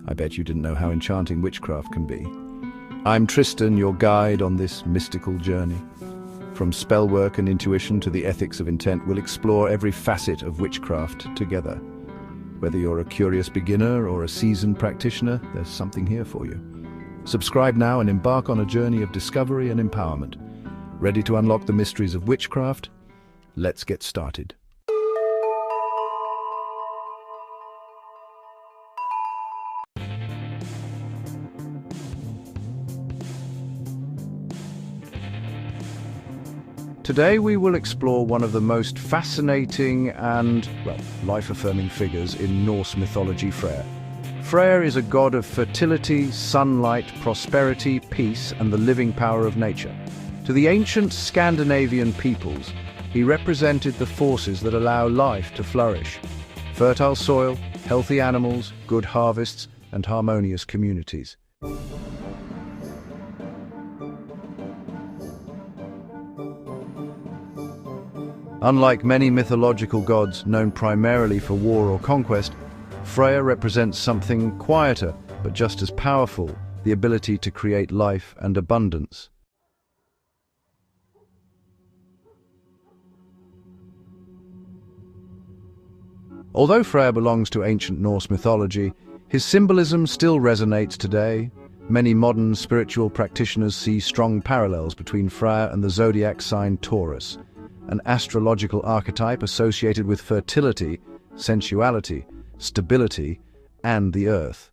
I bet you didn't know how enchanting witchcraft can be. I'm Tristan, your guide on this mystical journey. From spellwork and intuition to the ethics of intent, we'll explore every facet of witchcraft together. Whether you're a curious beginner or a seasoned practitioner, there's something here for you. Subscribe now and embark on a journey of discovery and empowerment. Ready to unlock the mysteries of witchcraft? Let's get started. Today we will explore one of the most fascinating and, life-affirming figures in Norse mythology, Freyr. Freyr is a god of fertility, sunlight, prosperity, peace, and the living power of nature. To the ancient Scandinavian peoples, he represented the forces that allow life to flourish. Fertile soil, healthy animals, good harvests, and harmonious communities. Unlike many mythological gods known primarily for war or conquest, Freyr represents something quieter but just as powerful, the ability to create life and abundance. Although Freyr belongs to ancient Norse mythology, his symbolism still resonates today. Many modern spiritual practitioners see strong parallels between Freyr and the zodiac sign Taurus, an astrological archetype associated with fertility, sensuality, stability, and the earth.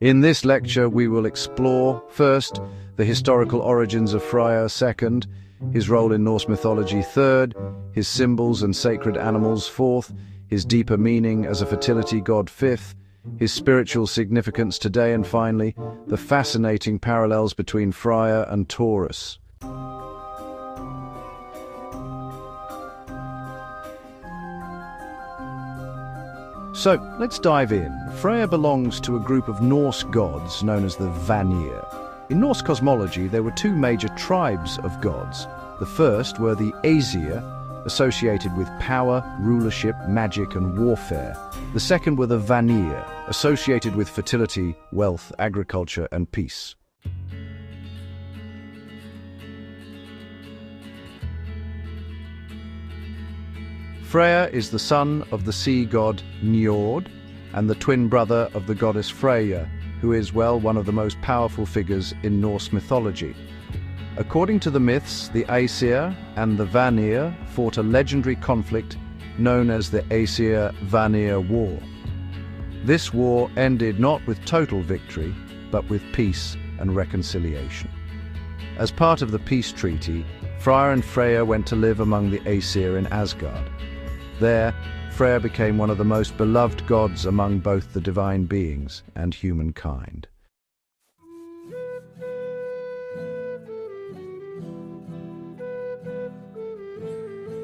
In this lecture, we will explore, first, the historical origins of Freyr, second, his role in Norse mythology, third, his symbols and sacred animals, fourth, his deeper meaning as a fertility god, fifth, his spiritual significance today, and finally, the fascinating parallels between Freyr and Taurus. So, let's dive in. Freyr belongs to a group of Norse gods known as the Vanir. In Norse cosmology, there were two major tribes of gods. The first were the Aesir, associated with power, rulership, magic, and warfare. The second were the Vanir, associated with fertility, wealth, agriculture, and peace. Freyr is the son of the sea god Njord and the twin brother of the goddess Freyja, who is, one of the most powerful figures in Norse mythology. According to the myths, the Aesir and the Vanir fought a legendary conflict known as the Aesir-Vanir War. This war ended not with total victory, but with peace and reconciliation. As part of the peace treaty, Freyr and Freyja went to live among the Aesir in Asgard. There, Freyr became one of the most beloved gods among both the divine beings and humankind.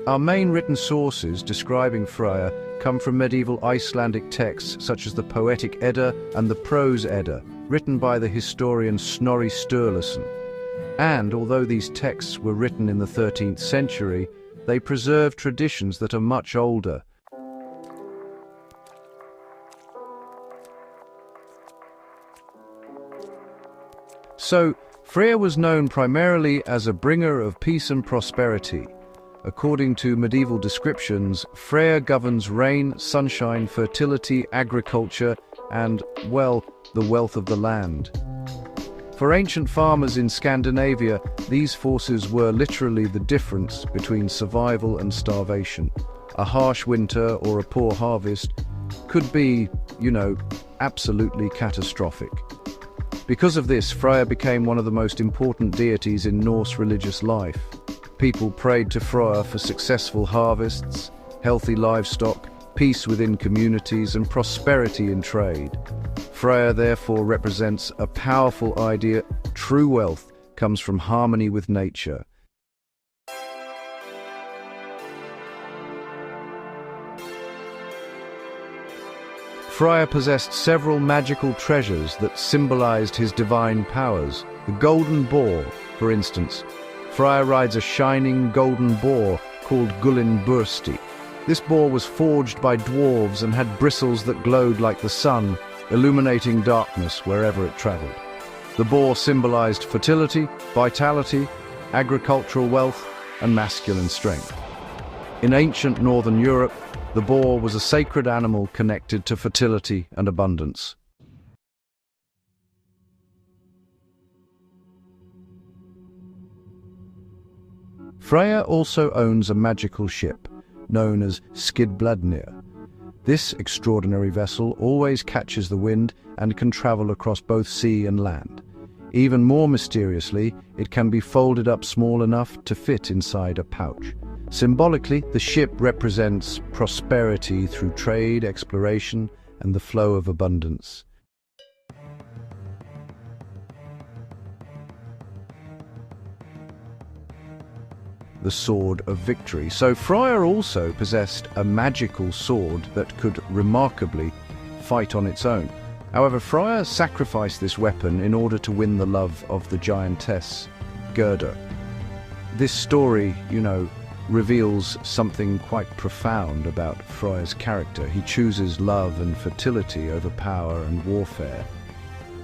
Our main written sources describing Freyr come from medieval Icelandic texts such as the Poetic Edda and the Prose Edda, written by the historian Snorri Sturluson. And although these texts were written in the 13th century, they preserve traditions that are much older. So, Freyr was known primarily as a bringer of peace and prosperity. According to medieval descriptions, Freyr governs rain, sunshine, fertility, agriculture, and, the wealth of the land. For ancient farmers in Scandinavia, these forces were literally the difference between survival and starvation. A harsh winter or a poor harvest could be, absolutely catastrophic. Because of this, Freyr became one of the most important deities in Norse religious life. People prayed to Freyr for successful harvests, healthy livestock, peace within communities, and prosperity in trade. Freyr therefore represents a powerful idea. True wealth comes from harmony with nature. Freyr possessed several magical treasures that symbolized his divine powers. The golden boar, for instance. Freyr rides a shining golden boar called Gullin Bursti. This boar was forged by dwarves and had bristles that glowed like the sun, illuminating darkness wherever it traveled. The boar symbolized fertility, vitality, agricultural wealth, and masculine strength. In ancient northern Europe, the boar was a sacred animal connected to fertility and abundance. Freyr also owns a magical ship, known as Skidbladnir. This extraordinary vessel always catches the wind and can travel across both sea and land. Even more mysteriously, it can be folded up small enough to fit inside a pouch. Symbolically, the ship represents prosperity through trade, exploration, and the flow of abundance. The Sword of Victory. So Freyr also possessed a magical sword that could remarkably fight on its own. However, Freyr sacrificed this weapon in order to win the love of the giantess, Gerda. This story, reveals something quite profound about Freyr's character. He chooses love and fertility over power and warfare.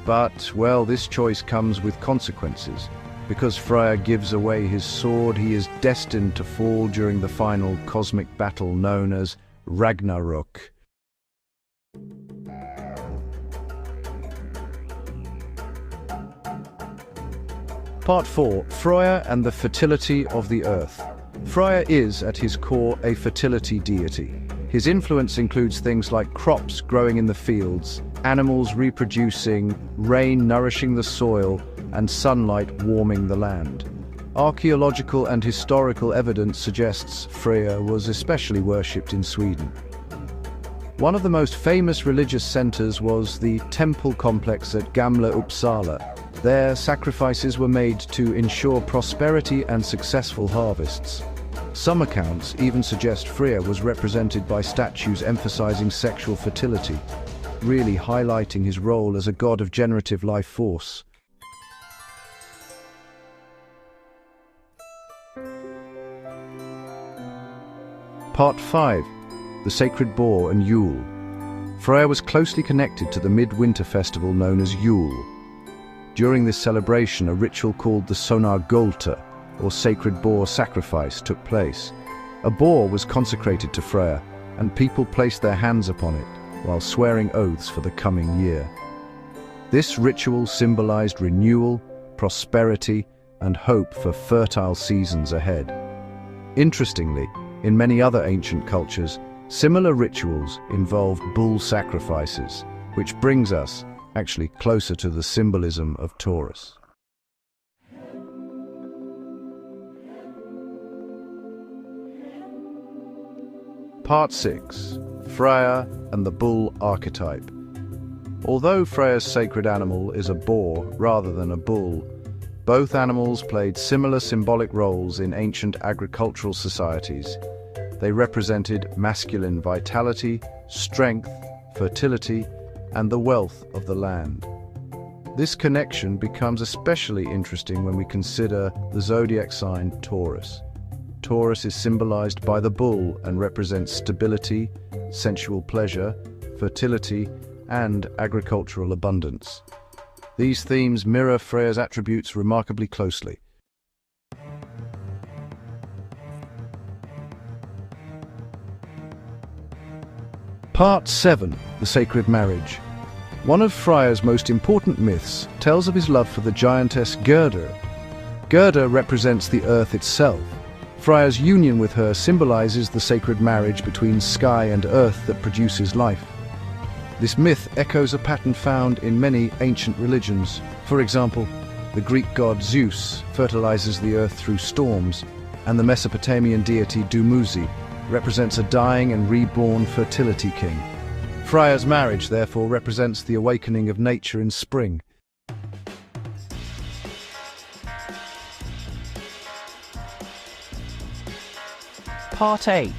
But, well, this choice comes with consequences. Because Freyr gives away his sword, he is destined to fall during the final cosmic battle known as Ragnarok. Part 4. Freyr and the fertility of the earth. Freyr is, at his core, a fertility deity. His influence includes things like crops growing in the fields, animals reproducing, rain nourishing the soil, and sunlight warming the land. Archaeological and historical evidence suggests Freyr was especially worshipped in Sweden. One of the most famous religious centers was the temple complex at Gamla Uppsala. There, sacrifices were made to ensure prosperity and successful harvests. Some accounts even suggest Freyr was represented by statues emphasizing sexual fertility, really highlighting his role as a god of generative life force. Part 5. The Sacred Boar and Yule. Freyr was closely connected to the midwinter festival known as Yule. During this celebration, a ritual called the Sonargolta, or Sacred Boar Sacrifice, took place. A boar was consecrated to Freyr, and people placed their hands upon it, while swearing oaths for the coming year. This ritual symbolized renewal, prosperity, and hope for fertile seasons ahead. Interestingly, in many other ancient cultures, similar rituals involved bull sacrifices, which brings us actually closer to the symbolism of Taurus. Part 6. Freyr and the Bull Archetype. Although Freyr's sacred animal is a boar rather than a bull, both animals played similar symbolic roles in ancient agricultural societies. They represented masculine vitality, strength, fertility, and the wealth of the land. This connection becomes especially interesting when we consider the zodiac sign Taurus. Taurus is symbolized by the bull and represents stability, sensual pleasure, fertility, and agricultural abundance. These themes mirror Freyr's attributes remarkably closely. Part 7. The Sacred Marriage. One of Freyr's most important myths tells of his love for the giantess Gerda. Gerda represents the earth itself. Freyr's union with her symbolizes the sacred marriage between sky and earth that produces life. This myth echoes a pattern found in many ancient religions. For example, the Greek god Zeus fertilizes the earth through storms, and the Mesopotamian deity Dumuzi represents a dying and reborn fertility king. Freyr's marriage, therefore, represents the awakening of nature in spring. Part 8.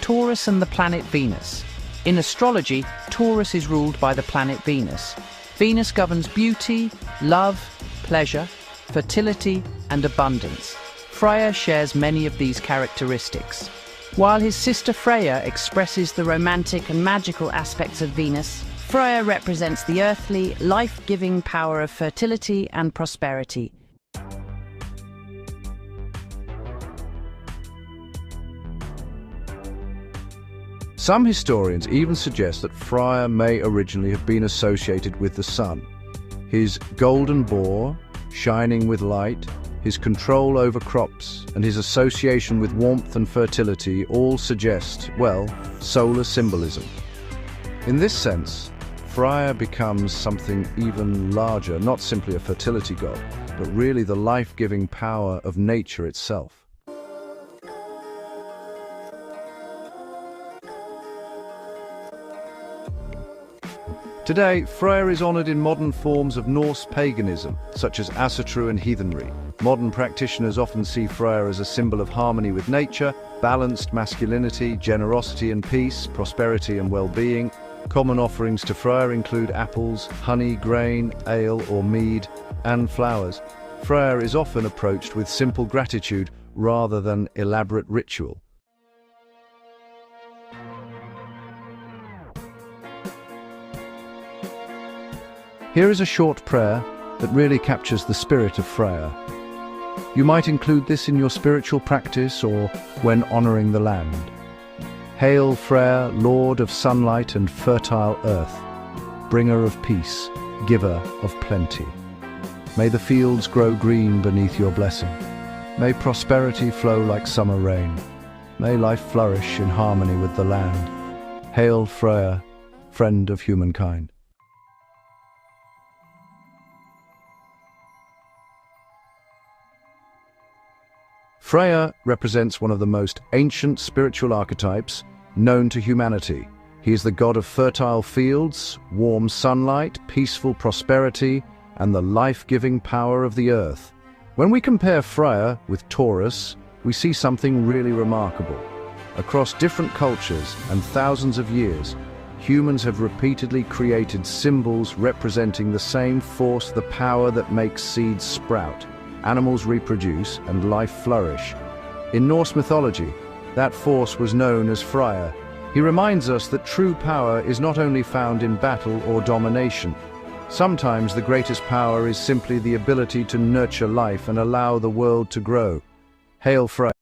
Taurus and the planet Venus. In astrology, Taurus is ruled by the planet Venus. Venus governs beauty, love, pleasure, fertility, and abundance. Freyr shares many of these characteristics. While his sister Freyr expresses the romantic and magical aspects of Venus, Freyr represents the earthly, life-giving power of fertility and prosperity. Some historians even suggest that Freyr may originally have been associated with the sun. His golden boar, shining with light, his control over crops, and his association with warmth and fertility all suggest, well, solar symbolism. In this sense, Freyr becomes something even larger, not simply a fertility god, but really the life-giving power of nature itself. Today, Freyr is honored in modern forms of Norse paganism, such as asatru and heathenry. Modern practitioners often see Freyr as a symbol of harmony with nature, balanced masculinity, generosity and peace, prosperity and well-being. Common offerings to Freyr include apples, honey, grain, ale or mead, and flowers. Freyr is often approached with simple gratitude rather than elaborate ritual. Here is a short prayer that really captures the spirit of Freyr. You might include this in your spiritual practice or when honoring the land. Hail Freyr, Lord of sunlight and fertile earth, bringer of peace, giver of plenty. May the fields grow green beneath your blessing. May prosperity flow like summer rain. May life flourish in harmony with the land. Hail Freyr, friend of humankind. Freyr represents one of the most ancient spiritual archetypes known to humanity. He is the god of fertile fields, warm sunlight, peaceful prosperity, and the life-giving power of the earth. When we compare Freyr with Taurus, we see something really remarkable. Across different cultures and thousands of years, humans have repeatedly created symbols representing the same force, the power that makes seeds sprout, animals reproduce, and life flourish. In Norse mythology, that force was known as Freyr. He reminds us that true power is not only found in battle or domination. Sometimes the greatest power is simply the ability to nurture life and allow the world to grow. Hail Freyr.